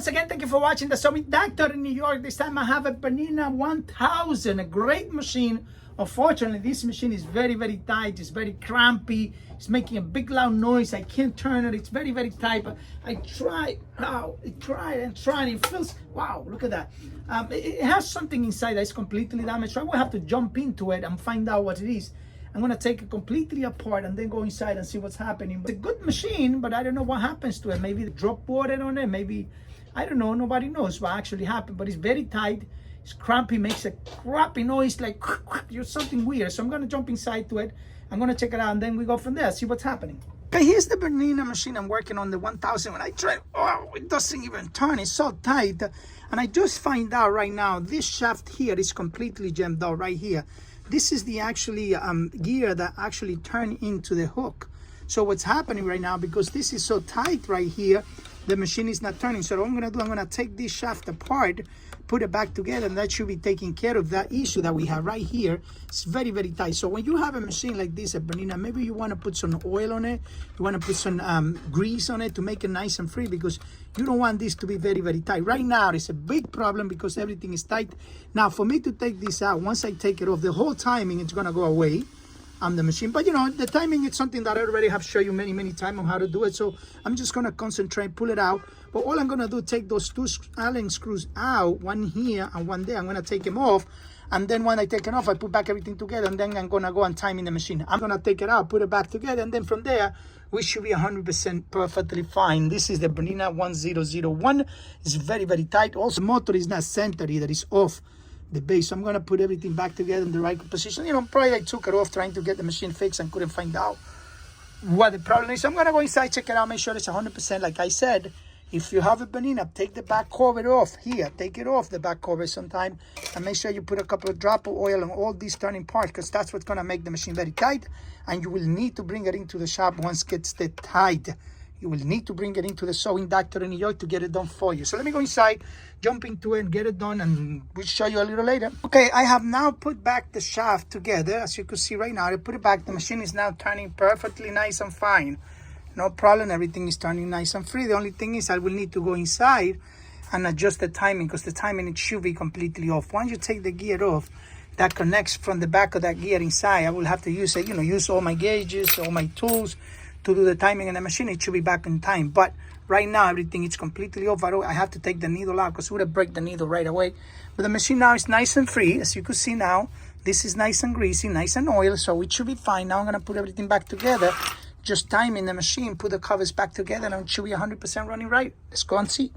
again, thank you for watching the Sewing Doctor in New York. This time I have a Bernina 1000, a great machine. Unfortunately, this machine is very, very tight. It's very crampy. It's making a big loud noise. I can't turn it. It's very, very tight. But I tried. Wow, I tried and tried. It feels, wow, look at that. It has something inside that is completely damaged. So I will have to jump into it and find out what it is. I'm gonna take it completely apart and then go inside and see what's happening. It's a good machine, but I don't know what happens to it. Maybe they drop water on it. Maybe, I don't know. Nobody knows what actually happened. But it's very tight. It's crampy, makes a crappy noise like you're something weird. So I'm gonna jump inside to it. I'm gonna check it out and then we go from there, see what's happening. Okay, here's the Bernina machine I'm working on, the 1000. When I try, oh, it doesn't even turn. It's so tight. And I just find out right now, this shaft here is completely jammed out right here. This is the actually gear that actually turn into the hook. So what's happening right now, because this is so tight right here, the machine is not turning. So what I'm gonna do, I'm gonna take this shaft apart, put it back together, and that should be taking care of that issue that we have right here. It's very, very tight. So when you have a machine like this at Bernina, maybe you want to put some oil on it, you want to put some grease on it to make it nice and free, because you don't want this to be very, very tight. Right now it's a big problem because everything is tight. Now for me to take this out, once I take it off, the whole timing is going to go away on the machine. But you know, the timing is something that I already have shown you many times on how to do it. So I'm just going to concentrate, pull it out. But all I'm going to do, take those two Allen screws out, one here and one there. I'm going to take them off. And then when I take it off, I put back everything together. And then I'm going to go and time in the machine. I'm going to take it out, put it back together. And then from there, we should be 100% perfectly fine. This is the Bernina 1001. It's very, very tight. Also, the motor is not centered either. It's off the base. So I'm going to put everything back together in the right position. You know, probably I took it off trying to get the machine fixed and couldn't find out what the problem is. So I'm going to go inside, check it out, make sure it's 100%. Like I said, if you have a Bernina, take the back cover off here. Take it off the back cover sometime and make sure you put a couple of drops of oil on all these turning parts, because that's what's going to make the machine very tight. And you will need to bring it into the shop once it gets tight. You will need to bring it into the Sewing Doctor in New York to get it done for you. So let me go inside, jump into it, and get it done, and we'll show you a little later. Okay, I have now put back the shaft together. As you can see right now, I put it back. The machine is now turning perfectly nice and fine. No problem, everything is turning nice and free. The only thing is I will need to go inside and adjust the timing, because the timing, it should be completely off. Once you take the gear off, that connects from the back of that gear inside. I will have to use it, you know, use all my gauges, all my tools to do the timing in the machine. It should be back in time. But right now, everything is completely off. I have to take the needle out because it would have break the needle right away. But the machine now is nice and free. As you can see now, this is nice and greasy, nice and oily, so it should be fine. Now I'm going to put everything back together. Just time in the machine, put the covers back together, and it should be 100% running right. Let's go and see.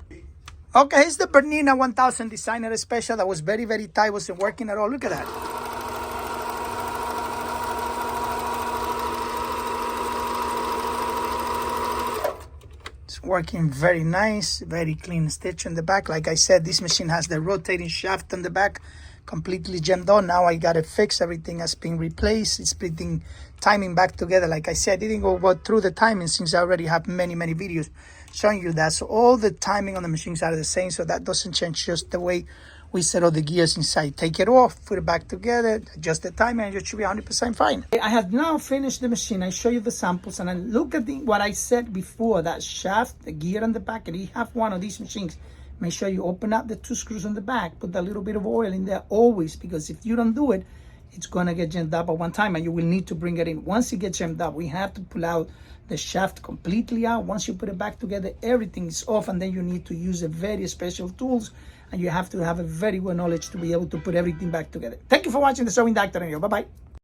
Okay, here's the Bernina 1000 Designer Special that was very, very tight, wasn't working at all. Look at that. It's working very nice, very clean stitch in the back. Like I said, this machine has the rotating shaft on the back, completely jammed on. Now I got it fixed. Everything has been replaced. It's putting timing back together. Like I said, I didn't go through the timing since I already have many videos showing you that. So all the timing on the machines are the same, so that doesn't change, just the way we set all the gears inside. Take it off, put it back together, adjust the timing, and it should be 100% fine. I have now finished the machine. I show you the samples, and I look at what I said before, that shaft, the gear on the back, and you have one of these machines. Make sure you open up the two screws on the back, put a little bit of oil in there always, because if you don't do it, it's going to get jammed up at one time and you will need to bring it in. Once it gets jammed up, we have to pull out the shaft completely out. Once you put it back together, everything is off, and then you need to use a very special tools, and you have to have a very good knowledge to be able to put everything back together. Thank you for watching the Sewing Doctor. Bye-bye.